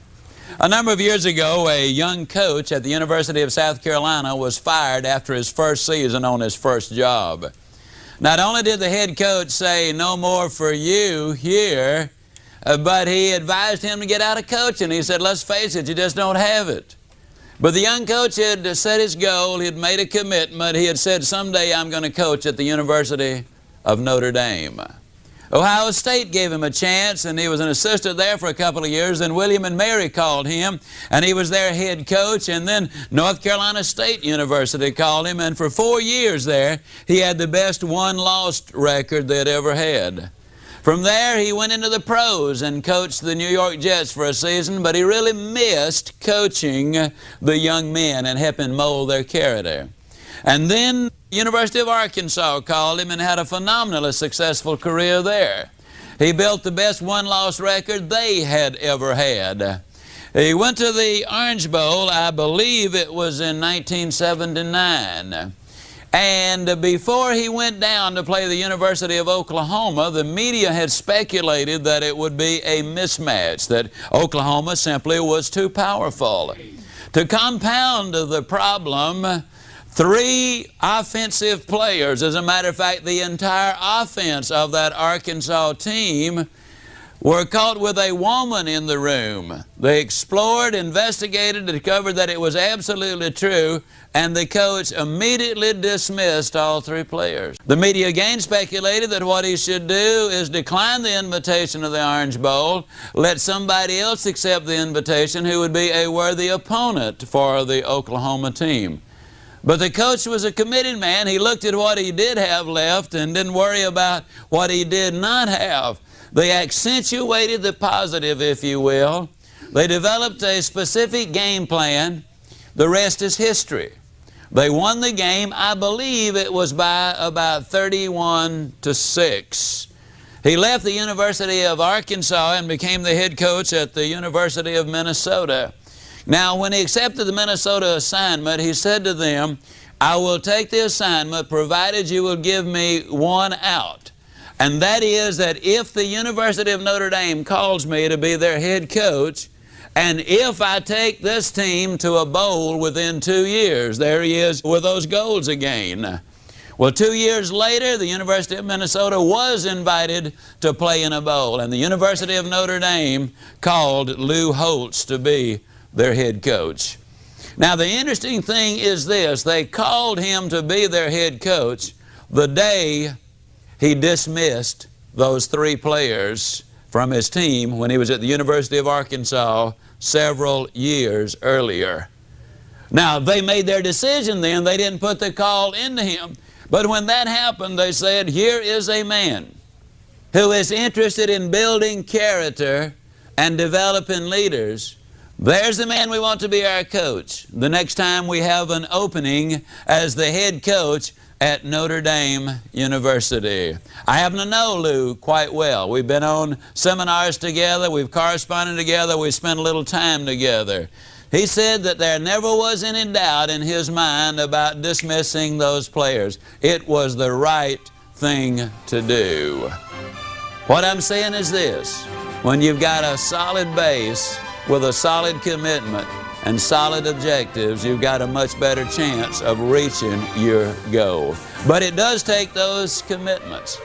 A number of years ago, a young coach at the University of South Carolina was fired after his first season on his first job. Not only did the head coach say, no more for you here, but he advised him to get out of coaching. He said, let's face it, you just don't have it. But the young coach had set his goal, he had made a commitment, he had said, someday I'm going to coach at the University of Notre Dame. Ohio State gave him a chance, and he was an assistant there for a couple of years. Then William and Mary called him, and he was their head coach. And then North Carolina State University called him, and for 4 years there, he had the best one-loss record they'd ever had. From there, he went into the pros and coached the New York Jets for a season, but he really missed coaching the young men and helping mold their character. And then University of Arkansas called him and had a phenomenally successful career there. He built the best one-loss record they had ever had. He went to the Orange Bowl, I believe it was in 1979. And before he went down to play the University of Oklahoma, the media had speculated that it would be a mismatch, that Oklahoma simply was too powerful. To compound the problem, 3 offensive players, as a matter of fact, the entire offense of that Arkansas team, were caught with a woman in the room. They explored, investigated, discovered that it was absolutely true, and the coach immediately dismissed all 3 players. The media again speculated that what he should do is decline the invitation of the Orange Bowl, let somebody else accept the invitation who would be a worthy opponent for the Oklahoma team. But the coach was a committed man. He looked at what he did have left and didn't worry about what he did not have. They accentuated the positive, if you will. They developed a specific game plan. The rest is history. They won the game. I believe it was by about 31-6. He left the University of Arkansas and became the head coach at the University of Minnesota. Now, when he accepted the Minnesota assignment, he said to them, "I will take the assignment provided you will give me one out. And that is that if the University of Notre Dame calls me to be their head coach, and if I take this team to a bowl within 2 years," there he is with those goals again. Well, 2 years later, the University of Minnesota was invited to play in a bowl, and the University of Notre Dame called Lou Holtz to be their head coach. Now, the interesting thing is this: they called him to be their head coach the day he dismissed those 3 players from his team when he was at the University of Arkansas several years earlier. Now, they made their decision then. They didn't put the call into him. But when that happened, they said, here is a man who is interested in building character and developing leaders. There's the man we want to be our coach the next time we have an opening as the head coach at Notre Dame University. I happen to know Lou quite well. We've been on seminars together, we've corresponded together, we've spent a little time together. He said that there never was any doubt in his mind about dismissing those players. It was the right thing to do. What I'm saying is this: when you've got a solid base with a solid commitment and solid objectives, you've got a much better chance of reaching your goal. But it does take those commitments.